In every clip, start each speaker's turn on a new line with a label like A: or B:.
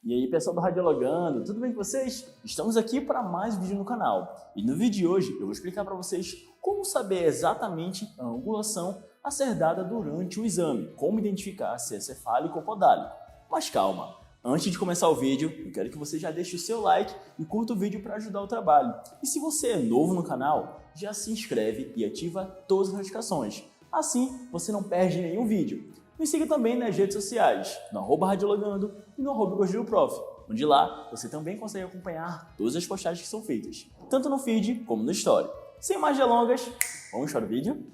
A: E aí, pessoal do Radiologando, tudo bem com vocês? Estamos aqui para mais um vídeo no canal. E no vídeo de hoje eu vou explicar para vocês como saber exatamente a angulação a ser dada durante o exame, como identificar se é cefálico ou podálico. Mas calma, antes de começar o vídeo, eu quero que você já deixe o seu like e curta o vídeo para ajudar o trabalho. E se você é novo no canal, já se inscreve e ativa todas as notificações. Assim, você não perde nenhum vídeo. Me siga também nas redes sociais, no @radiologando e no @gordilhoprof, onde lá você também consegue acompanhar todas as postagens que são feitas, tanto no feed como no story. Sem mais delongas, vamos para o vídeo?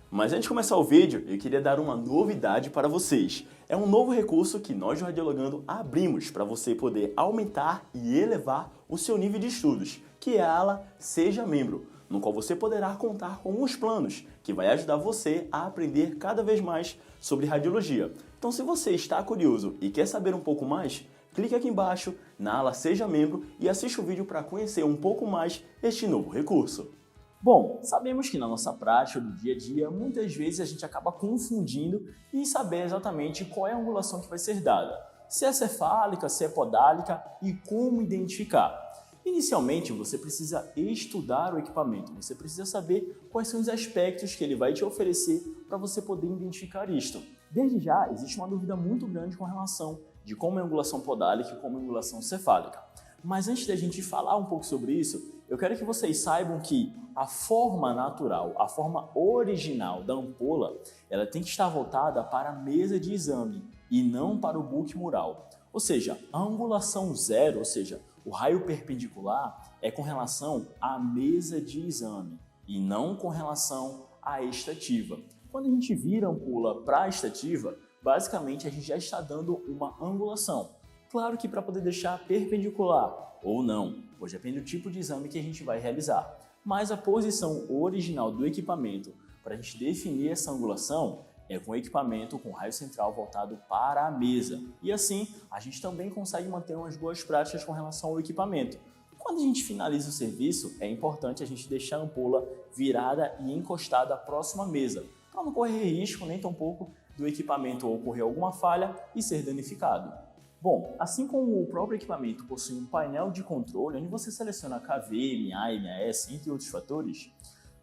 A: Mas antes de começar o vídeo, eu queria dar uma novidade para vocês. É um novo recurso que nós do Radiologando abrimos para você poder aumentar e elevar o seu nível de estudos, que é a ala Seja Membro, no qual você poderá contar com uns planos que vai ajudar você a aprender cada vez mais sobre radiologia. Então, se você está curioso e quer saber um pouco mais, clique aqui embaixo na ala Seja Membro e assista o vídeo para conhecer um pouco mais este novo recurso. Bom, sabemos que na nossa prática do dia a dia, muitas vezes a gente acaba confundindo em saber exatamente qual é a angulação que vai ser dada. Se é cefálica, se é podálica e como identificar. Inicialmente, você precisa estudar o equipamento, você precisa saber quais são os aspectos que ele vai te oferecer para você poder identificar isto. Desde já, existe uma dúvida muito grande com relação de como é a angulação podálica e como é a angulação cefálica. Mas antes da gente falar um pouco sobre isso, eu quero que vocês saibam que a forma natural, a forma original da ampola, ela tem que estar voltada para a mesa de exame e não para o book mural. Ou seja, a angulação zero, ou seja, o raio perpendicular é com relação à mesa de exame e não com relação à estativa. Quando a gente vira a ampola para a estativa, basicamente a gente já está dando uma angulação. Claro que para poder deixar perpendicular ou não, pois depende do tipo de exame que a gente vai realizar. Mas a posição original do equipamento para a gente definir essa angulação é com o equipamento com raio central voltado para a mesa. E assim, a gente também consegue manter umas boas práticas com relação ao equipamento. Quando a gente finaliza o serviço, é importante a gente deixar a ampola virada e encostada próxima à mesa, para não correr risco nem tampouco do equipamento ocorrer alguma falha e ser danificado. Bom, assim como o próprio equipamento possui um painel de controle onde você seleciona KV, MA, MAS, entre outros fatores,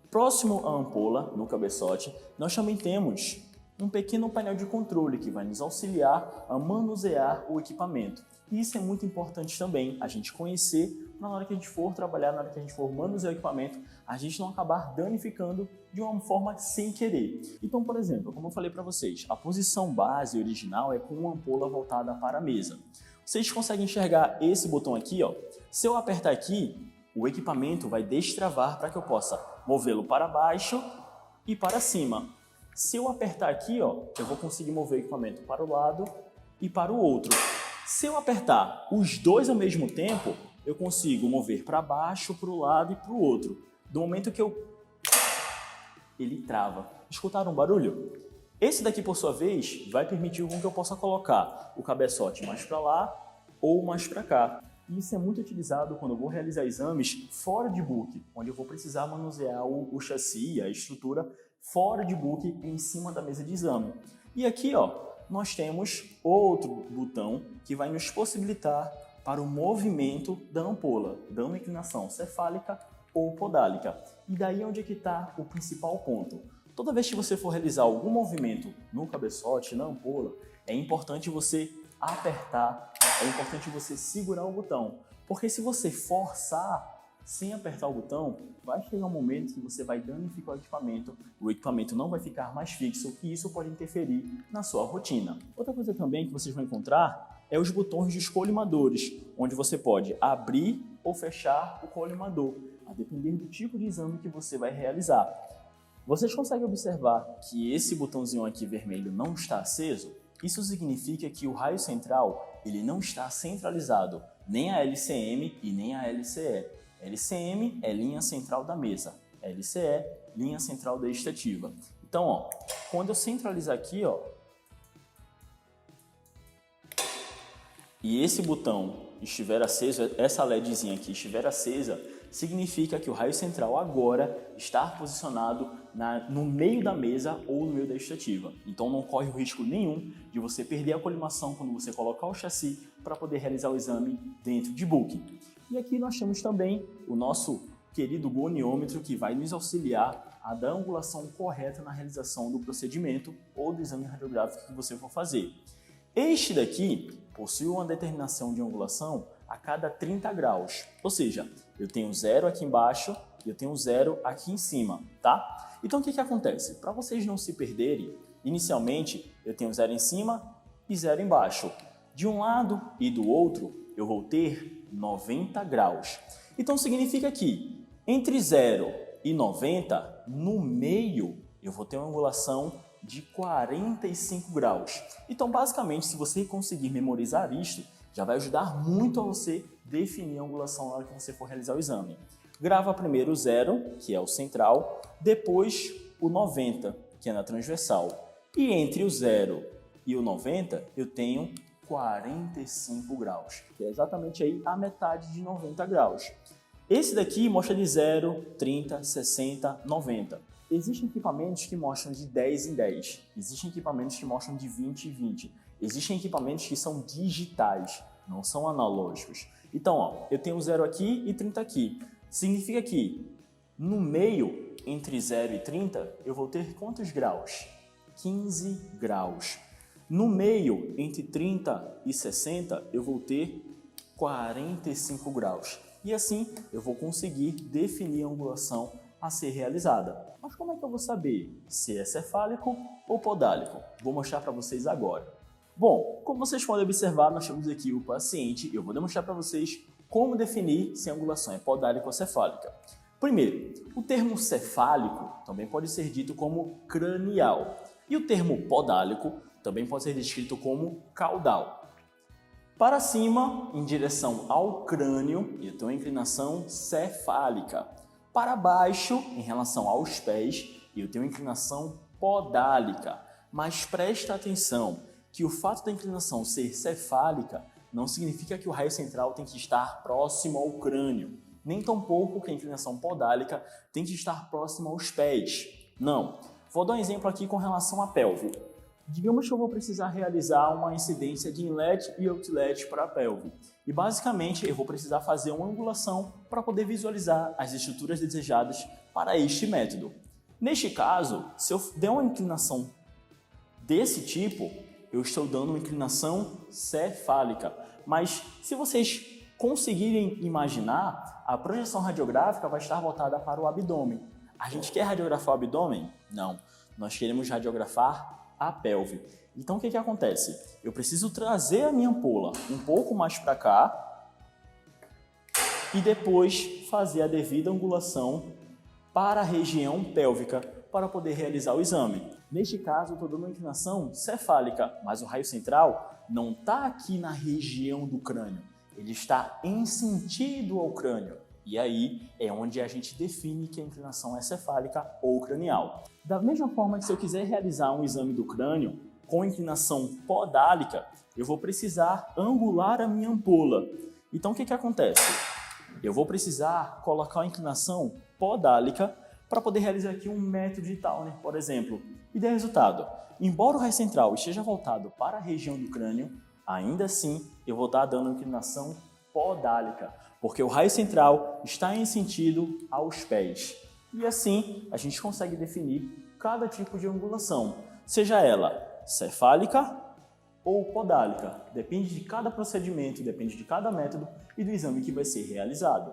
A: próximo à ampola, no cabeçote, nós também temos um pequeno painel de controle que vai nos auxiliar a manusear o equipamento. E isso é muito importante também, a gente conhecer na hora que a gente for trabalhar, na hora que a gente for manusear o equipamento, a gente não acabar danificando de uma forma sem querer. Então, por exemplo, como eu falei para vocês, a posição base original é com uma ampola voltada para a mesa. Vocês conseguem enxergar esse botão aqui, ó? Se eu apertar aqui, o equipamento vai destravar para que eu possa movê-lo para baixo e para cima. Se eu apertar aqui, ó, eu vou conseguir mover o equipamento para o lado e para o outro. Se eu apertar os dois ao mesmo tempo, eu consigo mover para baixo, para o lado e para o outro. Do momento que ele trava. Escutaram um barulho? Esse daqui, por sua vez, vai permitir com que eu possa colocar o cabeçote mais para lá ou mais para cá. Isso é muito utilizado quando eu vou realizar exames fora de book, onde eu vou precisar manusear o chassi, a estrutura fora de book em cima da mesa de exame. E aqui, ó, nós temos outro botão que vai nos possibilitar para o movimento da ampola, dando inclinação cefálica ou podálica. E daí onde é que está o principal ponto. Toda vez que você for realizar algum movimento no cabeçote, na ampola, é importante você apertar, é importante você segurar o botão, porque se você forçar sem apertar o botão, vai chegar um momento que você vai danificar o equipamento não vai ficar mais fixo e isso pode interferir na sua rotina. Outra coisa também que vocês vão encontrar é os botões de colimadores, onde você pode abrir ou fechar o colimador, a depender do tipo de exame que você vai realizar. Vocês conseguem observar que esse botãozinho aqui vermelho não está aceso? Isso significa que o raio central ele não está centralizado, nem a LCM e nem a LCE. LCM é linha central da mesa, LCE, linha central da estativa. Então, ó, quando eu centralizar aqui, ó, e esse botão estiver aceso, essa LEDzinha aqui estiver acesa, significa que o raio central agora está posicionado no meio da mesa ou no meio da estativa. Então não corre o risco nenhum de você perder a colimação quando você colocar o chassi para poder realizar o exame dentro de booking. E aqui nós temos também o nosso querido goniômetro, que vai nos auxiliar a dar a angulação correta na realização do procedimento ou do exame radiográfico que você for fazer. Este daqui possui uma determinação de angulação a cada 30 graus, ou seja, eu tenho 0 aqui embaixo e eu tenho 0 aqui em cima, tá? Então o que acontece? Para vocês não se perderem, inicialmente eu tenho 0 em cima e 0 embaixo. De um lado e do outro eu vou ter 90 graus. Então significa que entre 0 e 90, no meio, eu vou ter uma angulação de 45 graus. Então, basicamente, se você conseguir memorizar isto, já vai ajudar muito a você definir a angulação na hora que você for realizar o exame. Grava primeiro o 0, que é o central, depois o 90, que é na transversal. E entre o 0 e o 90, eu tenho 45 graus, que é exatamente aí a metade de 90 graus. Esse daqui mostra de 0, 30, 60, 90. Existem equipamentos que mostram de 10 em 10. Existem equipamentos que mostram de 20 em 20. Existem equipamentos que são digitais, não são analógicos. Então, ó, eu tenho 0 aqui e 30 aqui. Significa que no meio, entre 0 e 30, eu vou ter quantos graus? 15 graus. No meio, entre 30 e 60, eu vou ter 45 graus. E assim, eu vou conseguir definir a angulação a ser realizada. Mas como é que eu vou saber se é cefálico ou podálico? Vou mostrar para vocês agora. Bom, como vocês podem observar, nós temos aqui o paciente. Eu vou demonstrar para vocês como definir se a angulação é podálica ou cefálica. Primeiro, o termo cefálico também pode ser dito como cranial. E o termo podálico também pode ser descrito como caudal. Para cima, em direção ao crânio, eu tenho uma inclinação cefálica. Para baixo, em relação aos pés, eu tenho uma inclinação podálica. Mas presta atenção que o fato da inclinação ser cefálica não significa que o raio central tem que estar próximo ao crânio, nem tampouco que a inclinação podálica tem que estar próxima aos pés. Não. Vou dar um exemplo aqui com relação à pelve. Digamos que eu vou precisar realizar uma incidência de inlet e outlet para a pelve. E basicamente eu vou precisar fazer uma angulação para poder visualizar as estruturas desejadas para este método. Neste caso, se eu der uma inclinação desse tipo, eu estou dando uma inclinação cefálica. Mas se vocês conseguirem imaginar, a projeção radiográfica vai estar voltada para o abdômen. A gente quer radiografar o abdômen? Não. Nós queremos radiografar a pelve. Então o que acontece? Eu preciso trazer a minha ampola um pouco mais para cá e depois fazer a devida angulação para a região pélvica para poder realizar o exame. Neste caso, eu estou dando uma inclinação cefálica, mas o raio central não está aqui na região do crânio, ele está em sentido ao crânio. E aí é onde a gente define que a inclinação é cefálica ou cranial. Da mesma forma que se eu quiser realizar um exame do crânio com inclinação podálica, eu vou precisar angular a minha ampola. Então o que acontece? Eu vou precisar colocar a inclinação podálica para poder realizar aqui um método de Towner, por exemplo. E der resultado, embora o raio central esteja voltado para a região do crânio, ainda assim eu vou estar dando inclinação podálica, porque o raio central está em sentido aos pés. E assim, a gente consegue definir cada tipo de angulação, seja ela cefálica ou podálica. Depende de cada procedimento, depende de cada método e do exame que vai ser realizado.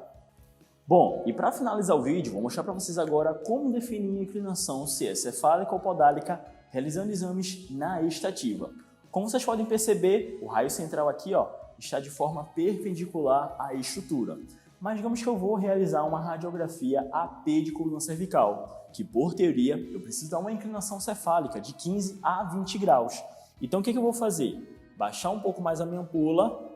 A: Bom, e para finalizar o vídeo, vou mostrar para vocês agora como definir a inclinação, se é cefálica ou podálica, realizando exames na estativa. Como vocês podem perceber, o raio central aqui, ó, está de forma perpendicular à estrutura. Mas digamos que eu vou realizar uma radiografia AP de coluna cervical, que por teoria eu preciso dar uma inclinação cefálica de 15 a 20 graus. Então o que eu vou fazer? Baixar um pouco mais a minha ampola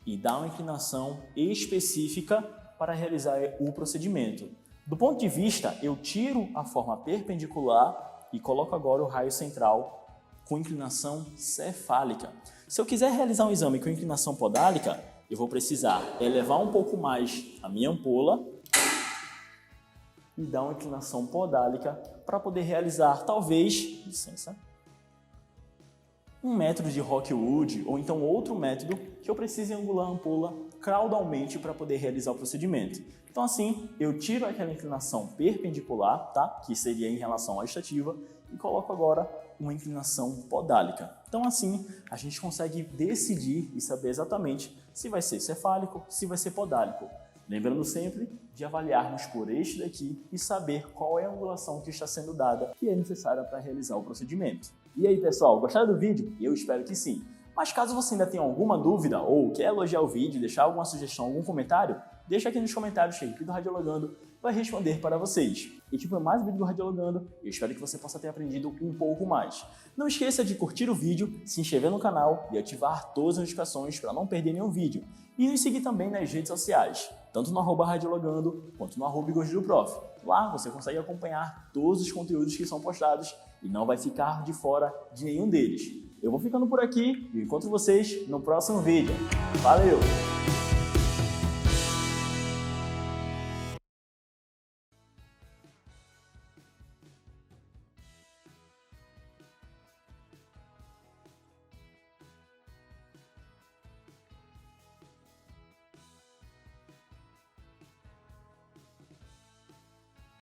A: e dar uma inclinação específica para realizar o procedimento. Do ponto de vista, eu tiro a forma perpendicular e coloco agora o raio central com inclinação cefálica. Se eu quiser realizar um exame com inclinação podálica, eu vou precisar elevar um pouco mais a minha ampola e dar uma inclinação podálica para poder realizar, talvez, licença, um método de Rockwood ou então outro método que eu precise angular a ampola caudalmente para poder realizar o procedimento. Então assim, eu tiro aquela inclinação perpendicular, tá? Que seria em relação à estativa, e coloco agora uma inclinação podálica. Então assim, a gente consegue decidir e saber exatamente se vai ser cefálico, se vai ser podálico. Lembrando sempre de avaliarmos por este daqui e saber qual é a angulação que está sendo dada que é necessária para realizar o procedimento. E aí pessoal, gostaram do vídeo? Eu espero que sim. Mas caso você ainda tenha alguma dúvida ou quer elogiar o vídeo, deixar alguma sugestão, algum comentário, deixa aqui nos comentários que a equipe do Radiologando vai responder para vocês. E tipo, mais um vídeo do Radiologando, eu espero que você possa ter aprendido um pouco mais. Não esqueça de curtir o vídeo, se inscrever no canal e ativar todas as notificações para não perder nenhum vídeo. E nos seguir também nas redes sociais, tanto no @radiologando quanto no @igordilprof. Lá você consegue acompanhar todos os conteúdos que são postados e não vai ficar de fora de nenhum deles. Eu vou ficando por aqui e encontro vocês no próximo vídeo. Valeu!